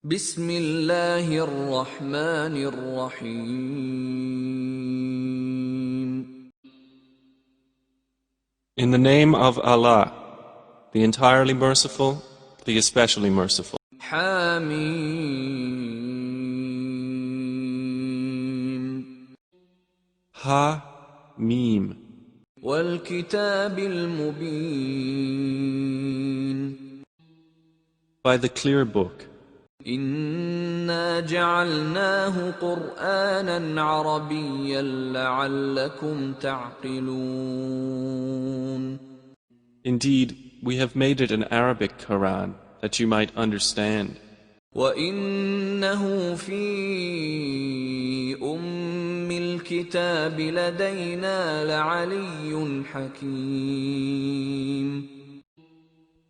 بسم الله الرحمن الرحيم. In the name of Allah, the entirely merciful, the especially merciful. حميم Ha, Mim, والكتاب المبين. by the clear book. إنا جعلناه قرآنا عربيا لعلكم تعقلون. Indeed, we have made it an Arabic Quran that you might understand. وَإِنَّهُ فِي أُمِّ الْكِتَابِ لَدَيْنَا لَعَلِيٌّ حَكِيمٌ.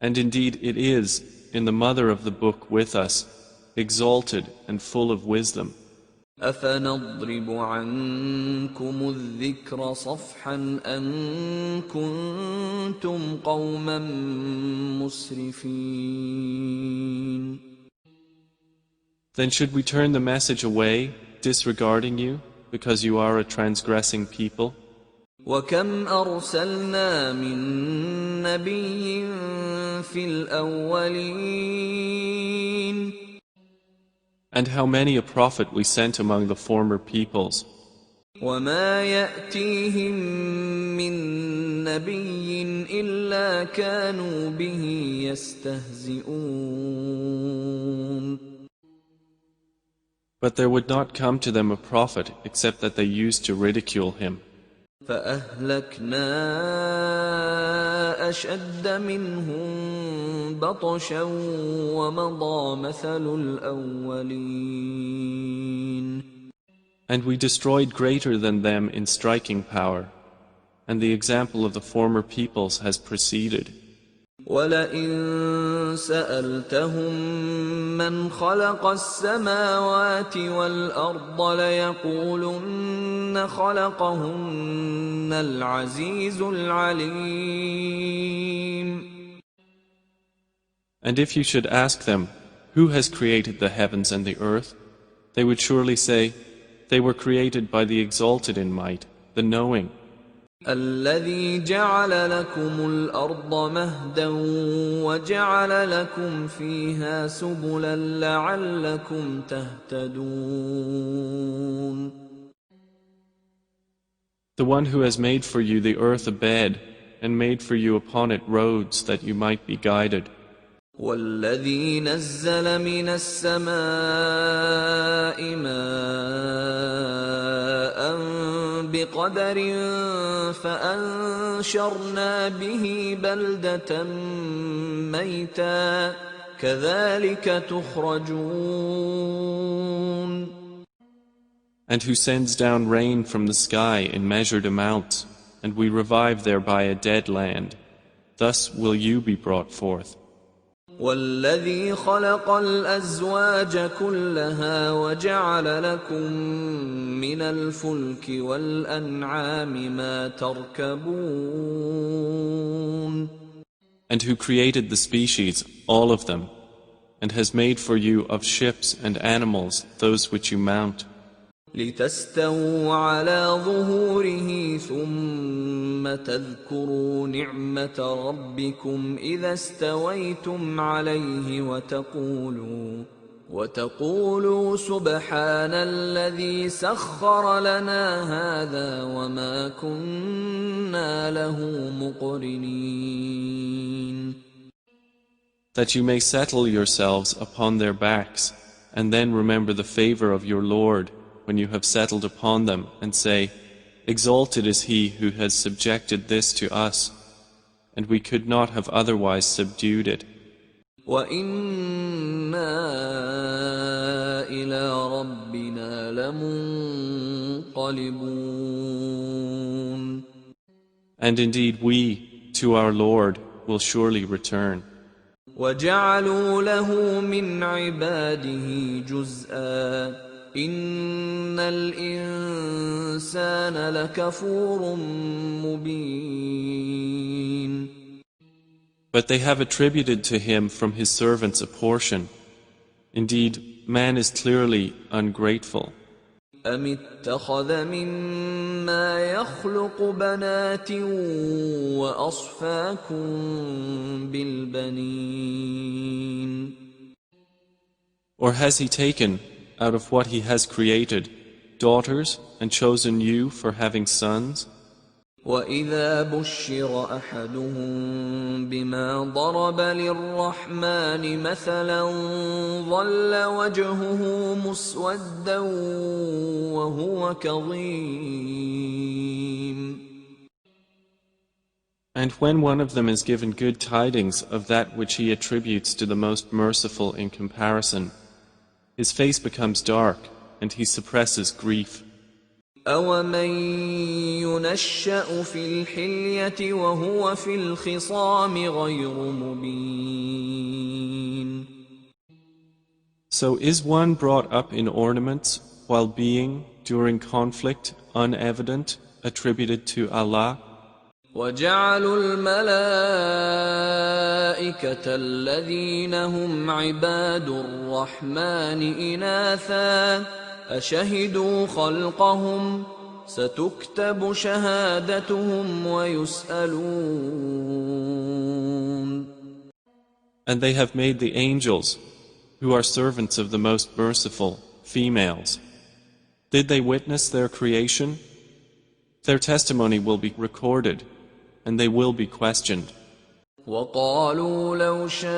And indeed it is, in the mother of the book with us, exalted and full of wisdom. أَفَنَضْرِبُ عَنكُمُ الذِّكْرَ صَفْحًا أَن كُنتُمْ قَوْمًا مُسْرِفِينَ. Then should we turn the message away, disregarding you, because you are a transgressing people? وَكَمْ أَرْسَلْنَا مِن نَّبِيٍّ فِي الْأَوَّلِينَ. And how many a prophet we sent among the former peoples. وَمَا يَأْتِيهِم مِّن نَّبِيٍّ إِلَّا كَانُوا بِهِ يَسْتَهْزِئُونَ. But there would not come to them a prophet except that they used to ridicule him. فَأَهْلَكْنَا أَشَدَّ مِنْهُم بَطْشًا وَمَضَىٰ مَثَلُ الْأَوَّلِينَ. And we destroyed greater than them in striking power, and the example of the former peoples has preceded. وَلَئِن سَأَلْتَهُم مَّنْ خَلَقَ السَّمَاوَاتِ وَالْأَرْضَ لَيَقُولُنَّ خَلَقَهُنَّ الْعَزِيزُ الْعَلِيمُ. And if you should ask them, who has created the heavens and the earth, they would surely say, they were created by the exalted in might, the knowing. الَّذِي جَعَلَ لَكُمُ الْأَرْضَ مَهْدًا وَجَعَلَ لَكُمْ فِيهَا سُبُلًا لَعَلَّكُمْ تَهْتَدُونَ. The one who has made for you the earth a bed, and made for you upon it roads that you might be guided. وَالَّذِي نَزَّلَ مِنَ السَّمَاءِ مَاءً بِقَدَرٍ فَأَنشَرْنَا بِهِ بَلْدَةً مَّيْتًا كَذَلِكَ تُخْرَجُونَ. And who sends down rain from the sky in measured amounts, and we revive thereby a dead land. Thus will you be brought forth. وَالَّذِي خَلَقَ الْأَزْوَاجَ كُلَّهَا وَجَعَلَ لَكُم مِّنَ الْفُلْكِ وَالْأَنْعَامِ مَا تَرْكَبُونَ. And who created the species, all of them, and has made for you of ships and animals those which you mount. لِتَسْتَوُوا عَلَى ظُهُورِهِ ثُمَّ تَذْكُرُوا نِعْمَةَ رَبِّكُمْ إِذَا اسْتَوَيْتُمْ عَلَيْهِ وَتَقُولُوا سُبْحَانَ الَّذِي سَخَّرَ لَنَا هَٰذَا وَمَا كُنَّا لَهُ مُقْرِنِينَ. That you may settle yourselves upon their backs, and then remember the favor of your Lord when you have settled upon them, and say, Exalted is He who has subjected this to us, and we could not have otherwise subdued it. وَإِنَّا إِلَىٰ رَبِّنَا لَمُنقَلِبُونَ. And indeed we, to our Lord, will surely return. وَجَعَلُوا لَهُ مِنْ عِبَادِهِ جُزْءًا إِنَّ الْإِنسَانَ لَكَفُورٌ مُبِينٌ. But they have attributed to him from his servants a portion. Indeed, man is clearly ungrateful. أم اتخذ مما يخلق بنات وأصفاكم بالبنين Or has he taken, out of what he has created, daughters and chosen you for having sons? وإذا بشر أحدهم بما ضرب للرحمن مثلا ظل وجهه مسودا وهو كظيم And when one of them is given good tidings of that which he attributes to the Most Merciful in comparison, his face becomes dark and he suppresses grief. أَوَمَن يُنَشَّأُ فِي الْحِلْيَةِ وَهُوَ فِي الْخِصَامِ غَيْرُ مُبِينٍ So is one brought up in ornaments while being, during conflict, unevident, attributed to Allah? وَجَعَلُوا الْمَلَائِكَةَ الَّذِينَ هُمْ عِبَادُ الرَّحْمَنِ إِنَاثًا أَشَهِدُوا خَلْقَهُمْ سَتُكْتَبُ شَهَادَتُهُمْ وَيُسْأَلُونَ And they have made the angels, who are servants of the Most Merciful, females. Did they witness their creation? Their testimony will be recorded, and they will be questioned. وَقَالُوا لَوْ شَاءَ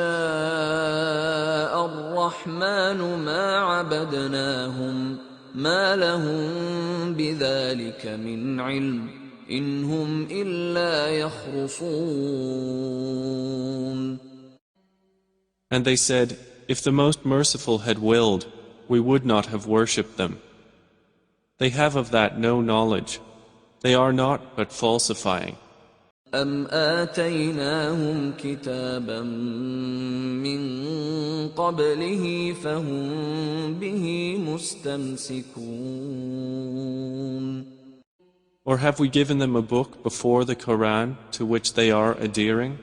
الرَّحْمَنُ مَا عَبَدْنَاهُمْ مَا لَهُم بِذَلِكَ مِنْ عِلْمٍ إِنْ هُمْ إِلَّا يَخْرُصُونَ And they said, if the Most Merciful had willed, we would not have worshipped them. They have of that no knowledge. They are not but falsifying. أَمْ آتَيْنَاهُمْ كِتَابًا مِّن قَبْلِهِ فَهُم بِهِ مُسْتَمْسِكُونَ Or have we given them a book before the Quran to which they are adhering?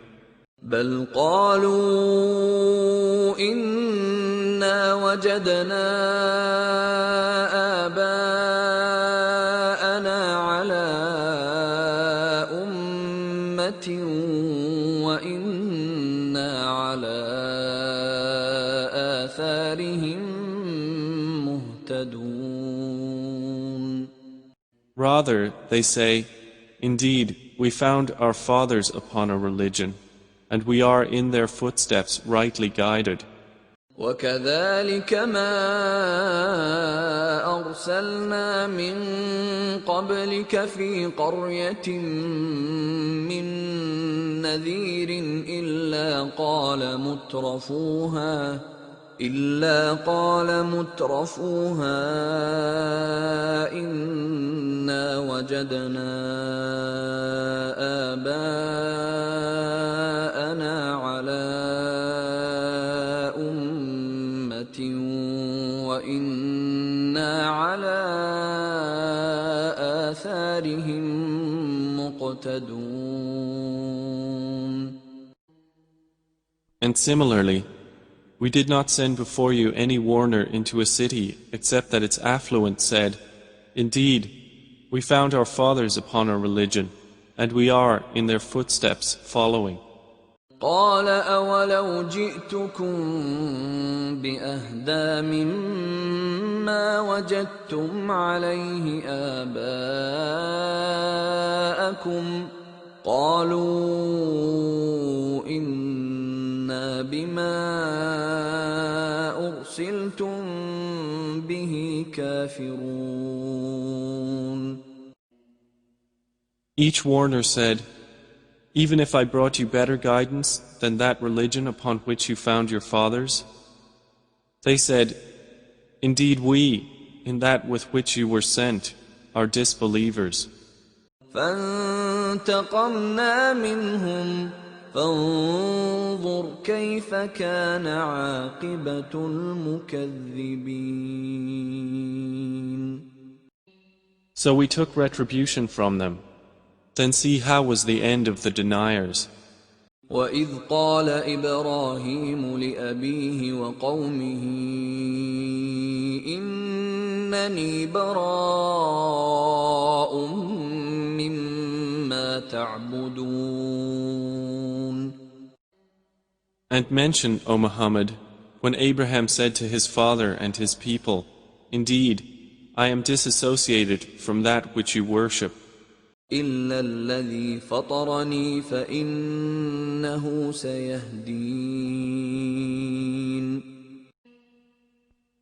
بَلْ قَالُوا إِنَّا وَجَدْنَا آبَاءَنَا عَلَىٰ أُمَّةٍ وَإِنَّا عَلَىٰ آثَارِهِم مُهْتَدُونَ Rather, they say, indeed, we found our fathers upon a religion, and we are in their footsteps rightly guided. وَكَذَلِكَ مَا أَرْسَلْنَا مِن قَبْلِكَ فِي قَرْيَةٍ مِّن نَّذِيرٍ إِلَّا قَالَ مُتْرَفُوهَا إِنَّا وَجَدْنَا آبَاءَنَا عَلَىٰ أُمَّةٍ وَإِنَّا عَلَىٰ آثَارِهِم مُقْتَدُونَ And similarly, we did not send before you any warner into a city except that its affluent said, indeed, we found our fathers upon a religion, and we are in their footsteps following. قَالَ أَوَلَوْ جِئْتُكُم بِأَهْدَىٰ مِمَّا وَجَدتُّمْ عَلَيْهِ آبَاءَكُمْ قَالُوا إِنَّا بِمَا أُرْسِلْتُم بِهِ كَافِرُونَ Each warner said, even if I brought you better guidance than that religion upon which you found your fathers? They said, indeed we, in that with which you were sent, are disbelievers. فَانْتَقَمْنَا مِنْهُمْ فَانظُرْ كَيْفَ كَانَ عَاقِبَةُ الْمُكَذِّبِينَ So we took retribution from them. Then see how was the end of the deniers. وإذ قال إبراهيم لأبيه وقومه إنني براء مما تعبدون. And mention, O Muhammad, when Abraham said to his father and his people, "Indeed, I am disassociated from that which you worship, إلا الذي فطرني فإنه سيهدين.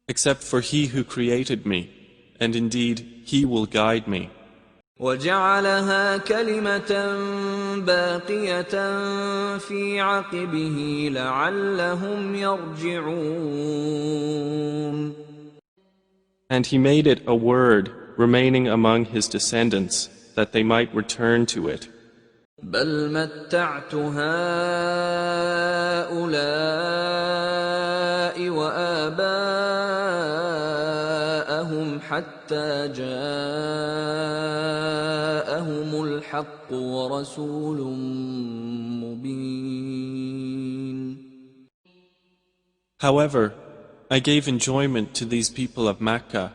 except for He who created me, and indeed He will guide me." وجعلها كلمة باقية في عقبه لعلهم يرجعون. And He made it a word remaining among His descendants, that they might return to it. بل متعت هؤلاء وآباءهم حتى جاءهم الحق ورسول مبين. However, I gave enjoyment to these people of Makkah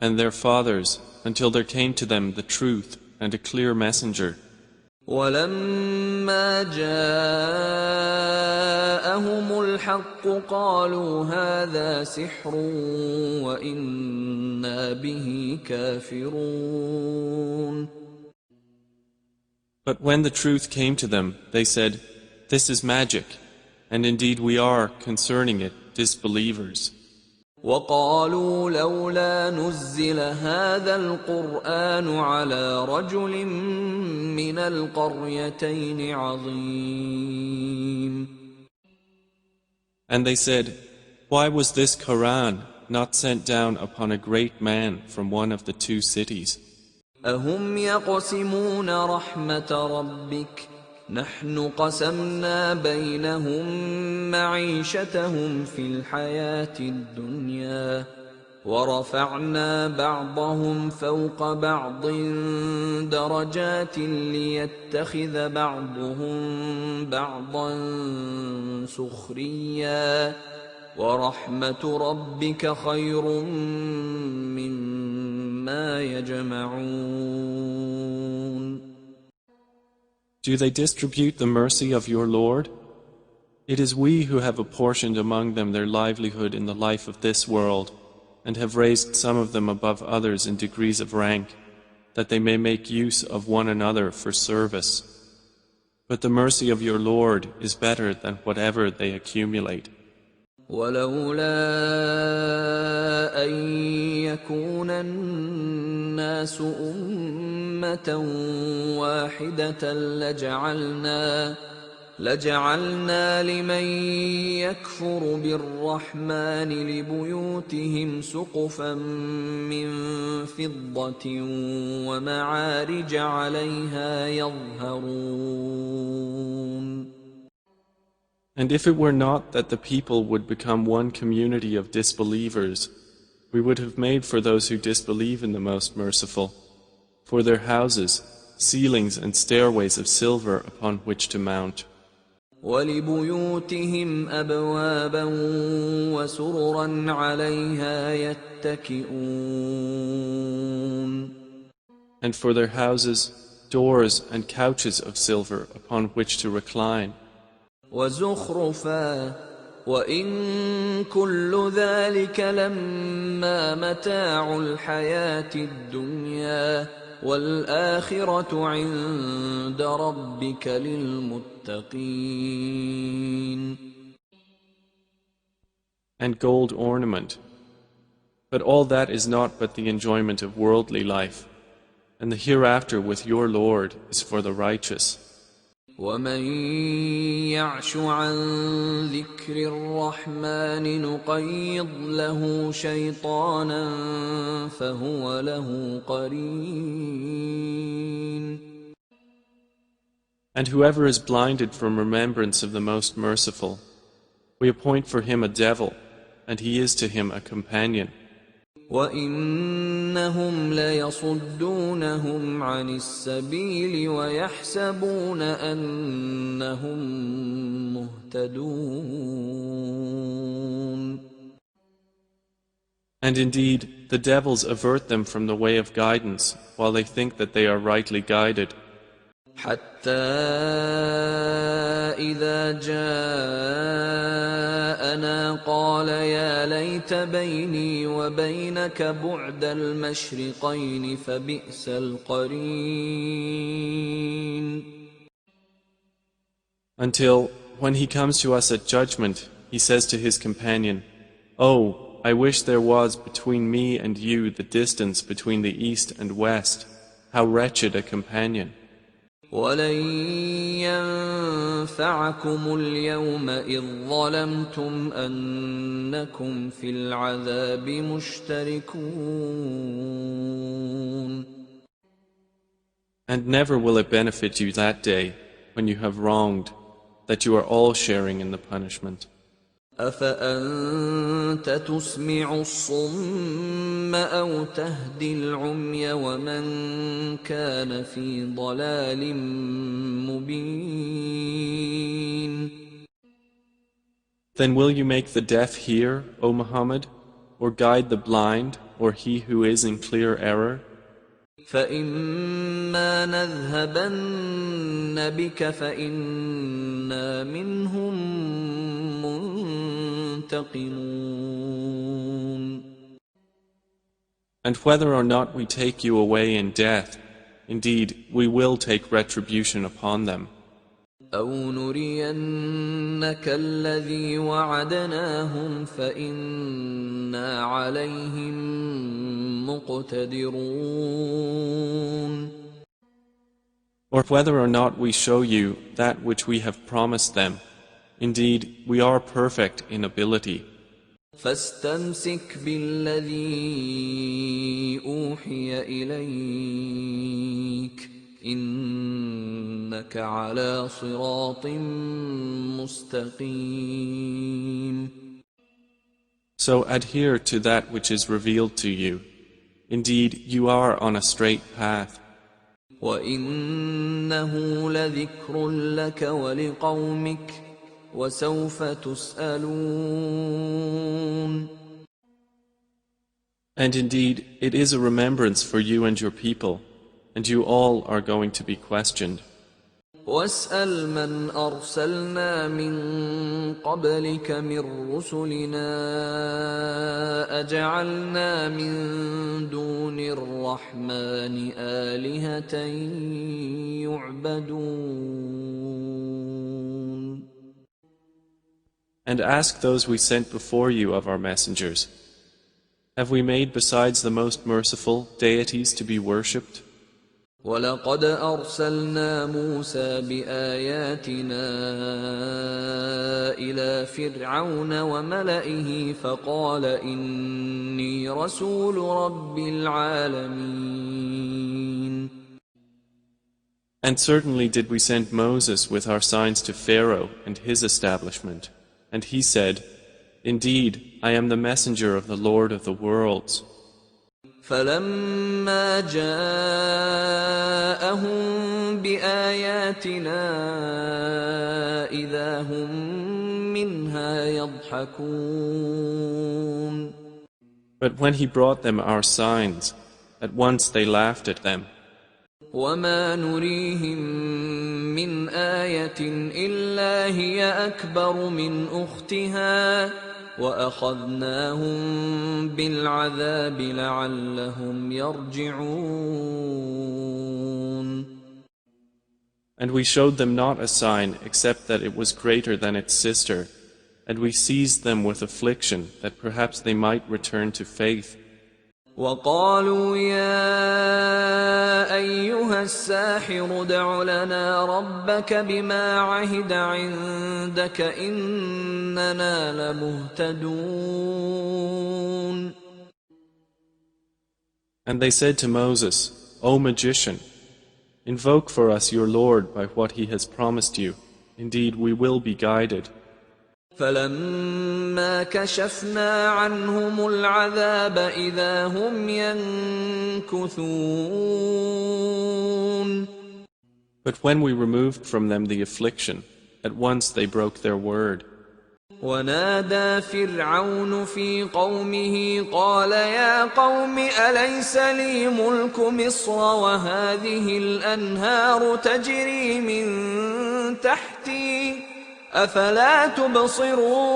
and their fathers until there came to them the truth and a clear messenger. ولما جاءهم الحق قالوا هذا سحر وإنا به كافرون. But when the truth came to them, they said, "This is magic, and indeed we are, concerning it, disbelievers." وقالوا لولا نزل هذا القرآن على رجل من القريتين عظيم. And they said, "Why was this Quran not sent down upon a great man from one of the two cities? أهم يقسمون رحمة ربك نحن قسمنا بينهم معيشتهم في الحياة الدنيا ورفعنا بعضهم فوق بعض درجات ليتخذ بعضهم بعضا سخريا ورحمة ربك خير مما يجمعون. Do they distribute the mercy of your Lord? It is we who have apportioned among them their livelihood in the life of this world, and have raised some of them above others in degrees of rank, that they may make use of one another for service. But the mercy of your Lord is better than whatever they accumulate. ولولا أن يكون الناس أمة واحدة لجعلنا لمن يكفر بالرحمن لبيوتهم سقفا من فضة ومعارج عليها يظهرون. And if it were not that the people would become one community of disbelievers, we would have made for those who disbelieve in the Most Merciful, for their houses, ceilings and stairways of silver upon which to mount. وَلِبُيُوتِهِمْ أَبْوَابًا وَسُرُرًا عَلَيْهَا يَتَّكِئُونَ. And for their houses, doors and couches of silver upon which to recline. وَزُخْرُفًا وَإِن كُلُّ ذَلِكَ لَمَّا مَتَاعُ الْحَيَاةِ الدُّنْيَا وَالْآخِرَةُ عِندَ رَبِّكَ لِلْمُتَّقِينَ. And gold ornament. But all that is not but the enjoyment of worldly life, and the hereafter with your Lord is for the righteous. وَمَن يَعْشُ عَن ذِكْرِ الرَّحْمَنِ نُقَيِّضْ لَهُ شَيْطَانًا فَهُوَ لَهُ قَرِينٌ. And whoever is blinded from remembrance of the Most Merciful, we appoint for him a devil, and he is to him a companion. وَإِنَّهُمْ لَيَصُدُّونَهُمْ عَنِ السَّبِيلِ وَيَحْسَبُونَ أَنَّهُمْ مُهْتَدُونَ. And indeed, the devils avert them from the way of guidance, while they think that they are rightly guided. حتى إذا جاءنا قال يا ليت بيني وبينك بعد المشرقين فبئس القرين. Until, when he comes to us at judgment, he says to his companion, "Oh, I wish there was between me and you the distance between the east and west. How wretched a companion!" ولن ينفعكم اليوم إذ ظلمتم أنكم في العذاب مشتركون. And never will it benefit you that day, when you have wronged, that you are all sharing in the punishment. أفأنت تسمع الصم أو تهدي العمي ومن كان في ضلال مبين. Then will you make the deaf hear, O Muhammad, or guide the blind, or he who is in clear error? فإما نذهبن بك فإنا منهم منتقمون. And whether or not we take you away in death, indeed, we will take retribution upon them. أو نرينك الذي وعدناهم فإنا عليهم مقتدرون. Or whether or not we show you that which we have promised them, indeed, we are perfect in ability. فاستمسك بالذي أوحي إليك إنك على صراط مستقيم. So adhere to that which is revealed to you. Indeed, you are on a straight path. وإنه لذكر لك ولقومك وسوف تسألون. And indeed, it is a remembrance for you and your people, and you all are going to be questioned. واسأل من أرسلنا من قبلك من رسلنا أجعلنا من دون الرحمن آلهة يعبدون. And ask those we sent before you of our messengers, have we made besides the most merciful deities to be worshipped? وَلَقَدْ أَرْسَلْنَا مُوسَى بِآيَاتِنَا إِلَى فِرْعَوْنَ وَمَلَئِهِ فَقَالَ إِنِّي رَسُولُ رَبِّ الْعَالَمِينَ. And certainly did we send Moses with our signs to Pharaoh and his establishment, and he said, "Indeed, I am the messenger of the Lord of the worlds." فَلَمَّا جَاءَهُم بِآيَاتِنَا إِذَا هُم مِّنْهَا يَضْحَكُونَ. But when he brought them our signs, at once they laughed at them. وَمَا نُرِيهِم مِّنْ آيَةٍ إِلَّا هِيَ أَكْبَرُ مِنْ أُخْتِهَا وَأَخَذْنَاهُم بِالْعَذَابِ لَعَلَّهُمْ يَرْجِعُونَ. And we showed them not a sign except that it was greater than its sister, and we seized them with affliction that perhaps they might return to faith. وَقَالُوا يَا أَيُّهَا السَّاحِرُ ادْعُ لَنَا رَبَّكَ بِمَا عَهِدَ عِندَكَ إِنَّنَا لَمُهْتَدُونَ. And they said to Moses, "O magician, invoke for us your Lord by what he has promised you. Indeed, we will be guided." فلما كشفنا عنهم العذاب إذا هم ينكثون. But when we removed from them the affliction, at once they broke their word. ونادى فرعون في قومه قال يا قوم أليس لي ملك مصر وهذه الأنهار تجري من تحتي أفلا تبصرون.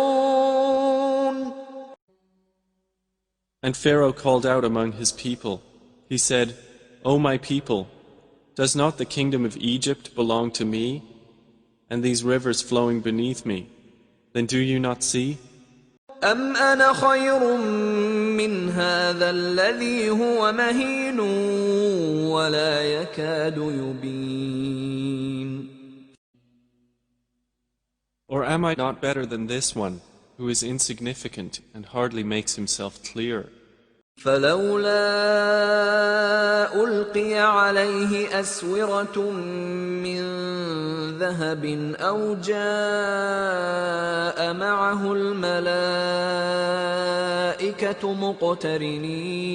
And Pharaoh called out among his people. He said, O my people, does not the kingdom of Egypt belong to me, and these rivers flowing beneath me? Then do you not see? أم أنا خير من هذا الذي هو مهين ولا يكاد يبين. Or am I not better than this one, who is insignificant and hardly makes himself clear? فلولا ألقي عليه أسورة من ذهب أو جاء معه الملائكة مقترنين.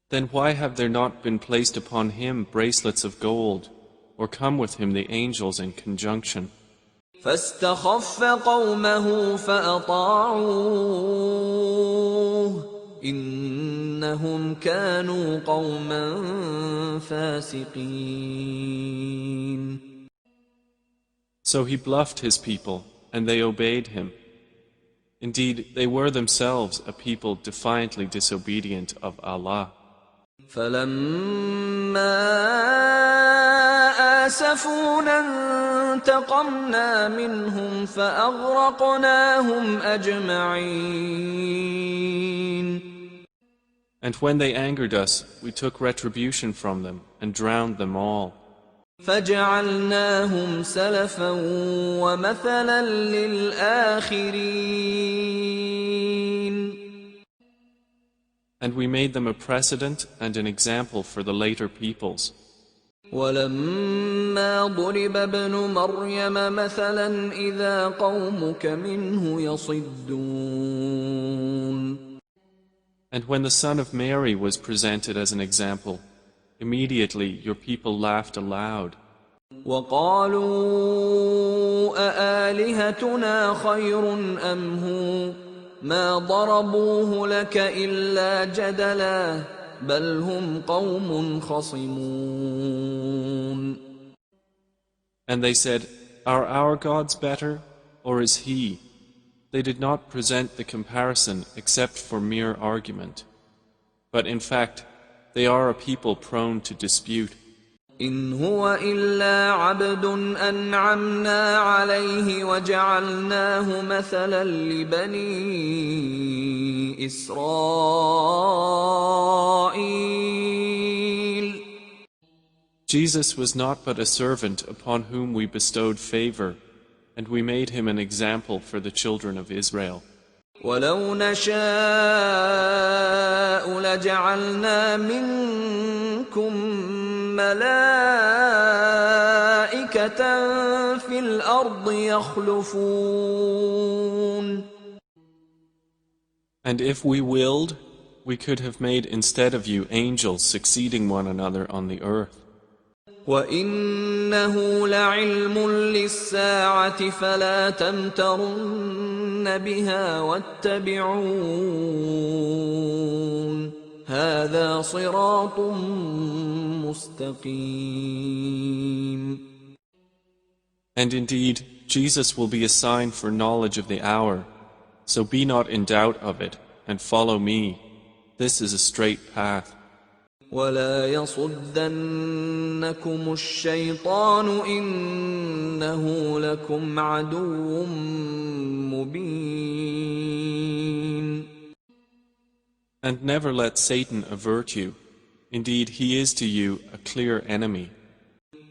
Then why have there not been placed upon him bracelets of gold, or come with him the angels in conjunction? فاستخف قومه فأطاعوه إنهم كانوا قوما فاسقين. So he bluffed his people, and they obeyed him. Indeed, they were themselves a people defiantly disobedient of Allah. فلما آسفونا انتقمنا منهم فأغرقناهم أجمعين. And when they angered us, we took retribution from them and drowned them all. فجعلناهم سلفا ومثلا للآخرين. And we made them a precedent and an example for the later peoples. ولما ضرب ابن مريم مثلا إذا قومك منه يصدون. And when the son of Mary was presented as an example, immediately your people laughed aloud. وقالوا أآلهتنا خير أم هو ما ضربوه لك إلا جدلا بل هم قوم خصمون. And they said, Are our gods better, or is he? They did not present the comparison except for mere argument. But in fact, they are a people prone to dispute. إن هو إلا عبد أنعمنا عليه وجعلناه مثلا لبني إسرائيل. Jesus was not but a servant upon whom we bestowed favor, and we made him an example for the children of Israel. ولو نشاء لجعلنا منكم ملائكة في الأرض يخلفون. And if we willed, we could have made instead of you angels succeeding one another on the earth. وَإِنَّهُ لَعِلْمٌ لِلسَّاعَةِ فَلَا تَمْتَرُنَّ بِهَا وَاتَّبِعُونِ هَذَا صِرَاطٌ مُسْتَقِيمٌ. And indeed, Jesus will be a sign for knowledge of the hour, so be not in doubt of it, and follow me. This is a straight path. وَلَا يَصُدَّنَّكُمُ الشَّيْطَانُ إِنَّهُ لَكُمْ عَدُوٌّ مُبِينٌ. And never let Satan avert you. Indeed, he is to you a clear enemy.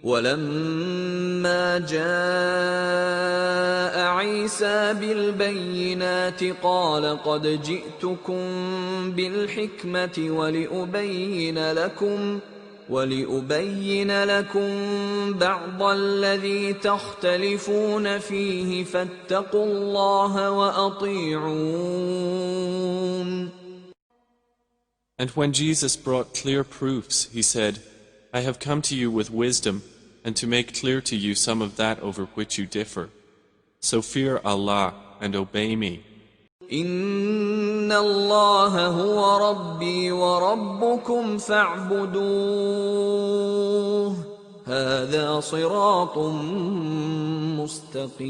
ولما جاء عيسى بالبينات قال قد جئتكم بالحكمة وَلِأُبَيِّنَ لَكُم بَعْضَ الَّذِي تَخْتَلِفُونَ فِيهِ فَاتَّقُوا اللَّهَ وَأَطِيعُونِ. And when Jesus brought clear proofs, he said, I have come to you with wisdom, and to make clear to you some of that over which you differ. So fear Allah and obey me. إِنَّ اللَّهَ هُوَ رَبِّي وَرَبُّكُمْ فَاعْبُدُوهُ هَذَا صِرَاطٌ مُسْتَقِيمٌ.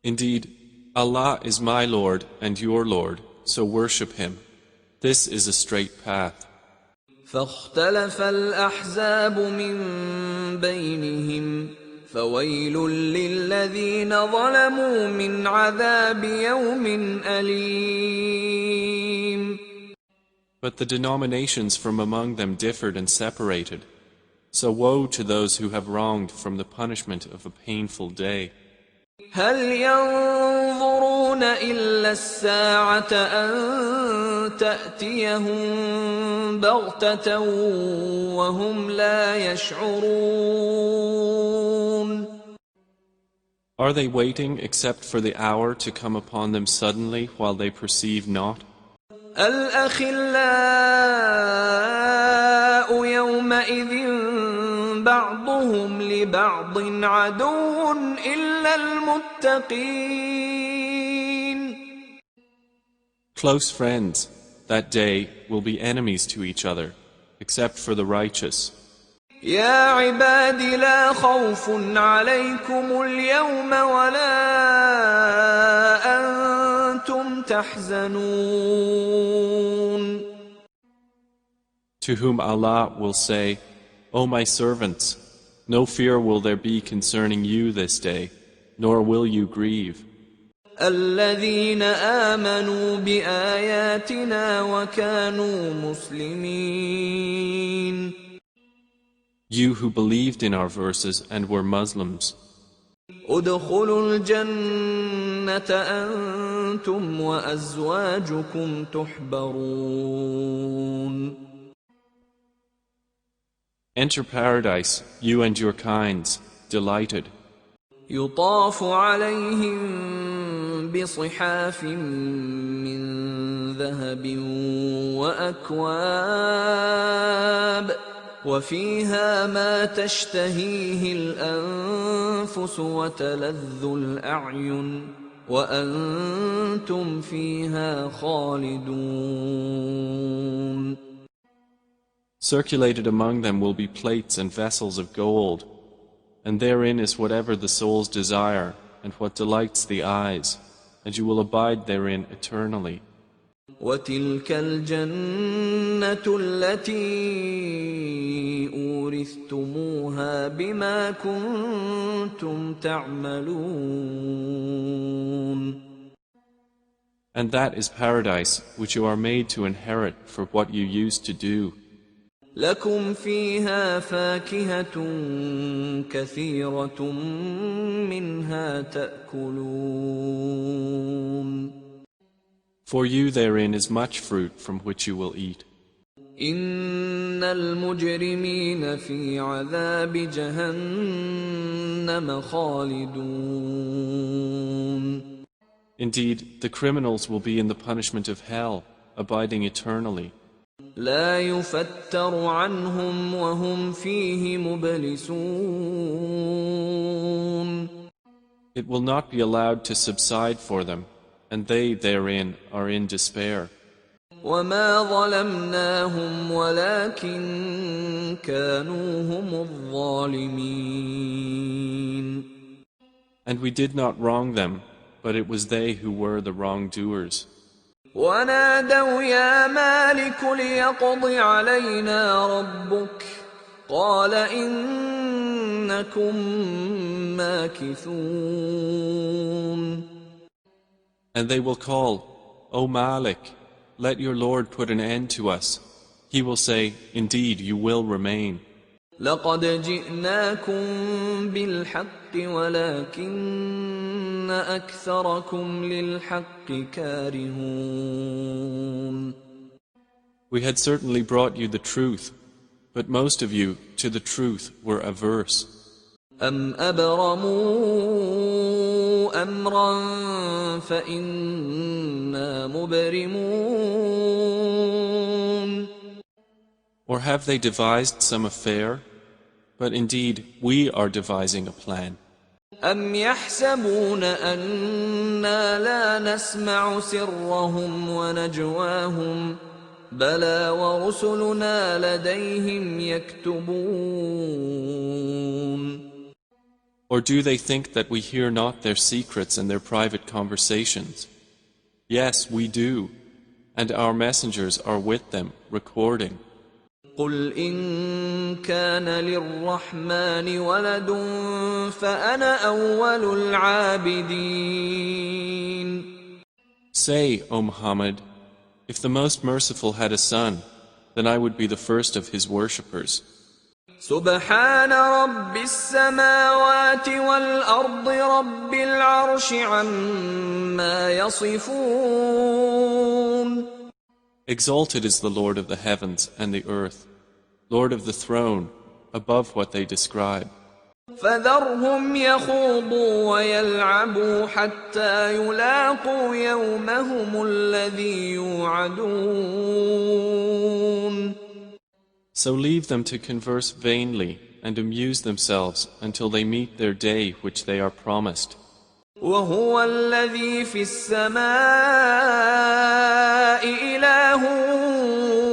Indeed, Allah is my Lord and your Lord, so worship Him. This is a straight path. فَاخْتَلَفَ الْأَحْزَابُ مِنْ بَيْنِهِمْ فَوَيْلٌ لِلَّذِينَ ظَلَمُوا مِنْ عَذَابِ يَوْمٍ أَلِيمٍ. But the denominations from among them differed and separated. So woe to those who have wronged from the punishment of a painful day. هَلْ يَنظُرُونَ إِلَّا السَّاعَةَ أَن تَأْتِيَهُم بَغْتَةً وَهُمْ لَا يَشْعُرُونَ. Are they waiting except for the hour to come upon them suddenly while they perceive not? الْأَخِلَّاءُ يَوْمَئِذٍ بَعْضُهُمْ لِبَعْضٍ عَدُوٌّ إِلَّا الْمُتَّقِينَ. Close friends, that day, will be enemies to each other, except for the righteous. يَا عِبَادِ لَا خَوْفٌ عَلَيْكُمُ الْيَوْمَ وَلَا أَنْتُمْ تَحْزَنُونَ. To whom Allah will say, O my servants, no fear will there be concerning you this day, nor will you grieve. الَّذِينَ آمَنُوا بِآيَاتِنَا وَكَانُوا مُسْلِمِينَ. You who believed in our verses and were Muslims. ادخلوا الجنة أنتم وأزواجكم تحبرون. Enter paradise, you and your kinds, delighted. يطاف عليهم بصحاف من ذهب وأكواب وفيها ما تشتهيه الأنفس وتلذ الأعين وأنتم فيها خالدون. Circulated among them will be plates and vessels of gold, and therein is whatever the souls desire and what delights the eyes, and you will abide therein eternally. وَتِلْكَ الْجَنَّةُ الَّتِي أُورِثْتُمُوهَا بِمَا كُنْتُمْ تَعْمَلُونَ. And that is paradise which you are made to inherit for what you used to do. لَكُمْ فِيهَا فَاكِهَةٌ كَثِيرَةٌ مِنْهَا تَأْكُلُونَ. For you therein is much fruit from which you will eat. إِنَّ الْمُجْرِمِينَ فِي عَذَابِ جَهَنَّمَ خَالِدُونَ. Indeed, the criminals will be in the punishment of hell, abiding eternally. لا يفتر عنهم وهم فيه مبلسون. It will not be allowed to subside for them, and they therein are in despair. وما ظلمناهم ولكن كانوا هم الظالمين. And we did not wrong them, but it was they who were the wrongdoers. ونادوا يا مالك ليقض علينا ربك قال إنكم ماكثون. And they will call, O Malik, let your Lord put an end to us. He will say, indeed, you will remain. لقد جئناكم بالحق ولكن أكثركم للحق كارهون. We had certainly brought you the truth, but most of you to the truth were averse. أَمْ أَبْرَمُوا أَمْرًا فَإِنَّا مُبْرِمُونَ Or have they devised some affair? But indeed, we are devising a plan. أَمْ يَحْسَبُونَ أَنَّا لَا نَسْمَعُ سِرَّهُمْ وَنَجْوَاهُمْ بَلَى وَرُسُلُنَا لَدَيْهِمْ يَكْتُبُونَ Or do they think that we hear not their secrets and their private conversations? Yes, we do, and our messengers are with them, recording. قُلْ إِن كَانَ لِلرَّحْمَنِ وَلَدٌ فَأَنَا أَوَّلُ الْعَابِدِينَ. Say, O Muhammad, if the Most Merciful had a son, then I would be the first of his worshippers. سبحان رب السماوات والأرض رب العرش عما يصفون. Exalted is the Lord of the heavens and the earth, Lord of the throne, above what they describe. فذرهم يخوضوا ويلعبوا حتى يلاقوا يومهم الذي يوعدون. So leave them to converse vainly and amuse themselves until they meet their day which they are promised. وهو الذي في السماء إله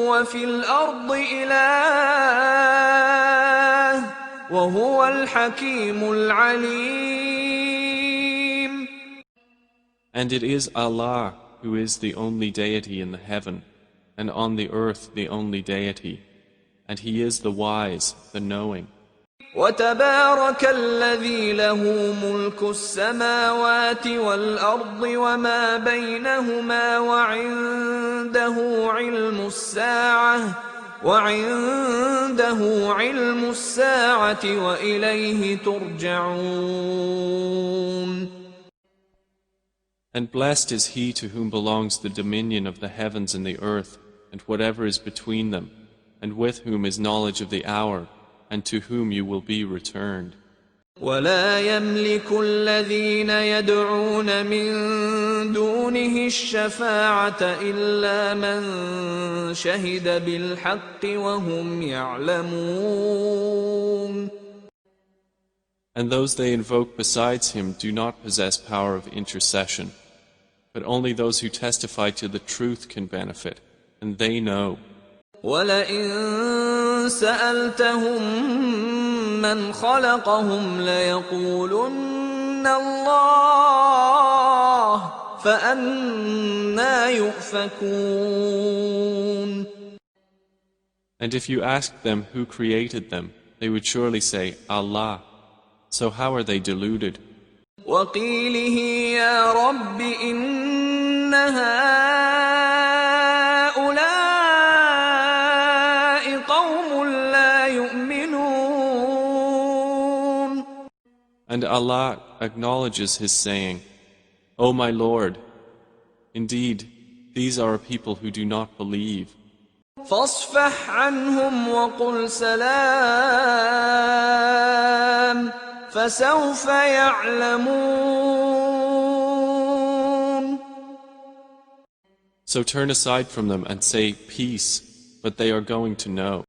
وفي الأرض إله وهو الحكيم العليم. And it is Allah who is the only deity in the heaven, and on the earth the only deity, and He is the wise, the knowing. وتبارك الذي له ملك السماوات والأرض وما بينهما وعنده علم الساعة وإليه ترجعون. And blessed is he to whom belongs the dominion of the heavens and the earth, and whatever is between them, and with whom is knowledge of the hour, and to whom you will be returned. ولا يملك الذين يدعون من دونه الشفاعة إلا من شهد بالحق وهم يعلمون. And those they invoke besides him do not possess power of intercession, but only those who testify to the truth can benefit, and they know. وَلَئِن سَأَلْتَهُم مَّنْ خَلَقَهُمْ لَيَقُولُنَّ اللَّهُ فَأَنَّىٰ يُؤْفَكُونَ. And if you asked them who created them, they would surely say, Allah. So how are they deluded? وَقِيلِهِ يَا رَبِّ إِنَّ هَٰؤُلَاءِ قَوْمٌ لَّا يُؤْمِنُونَ. And Allah acknowledges His saying, O my Lord, indeed, these are a people who do not believe. فَاصْفَحْ عَنْهُمْ وَقُلْ سَلَامٌ فَسَوْفَ يَعْلَمُونَ. So turn aside from them and say, Peace, but they are going to know.